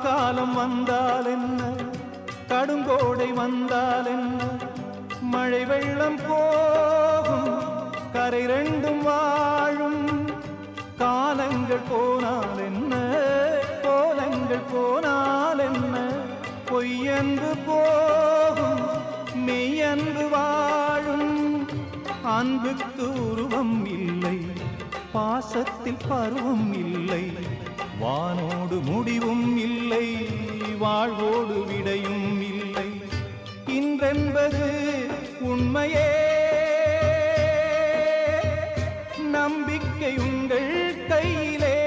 கார்காலம் வந்தால் என்ன, கடுங்கோடை வந்தால் என்ன, மழை வெள்ளம் போகும் கரை ரெண்டும் வாழும். காலங்கள் போனால் என்ன, கோலங்கள் போனால் என்ன, பொய்யன்று போகும் மெய்யன்று வாழும். அன்புக்கு உருவம் இல்லை, பாசத்தில் பருவம் இல்லை, வானோடு முடிவும் இல்லை, வாழ்வோடு விடையும் இல்லை. இன்றென்பது உண்மையே, நம்பிக்கை உங்கள் கையிலே.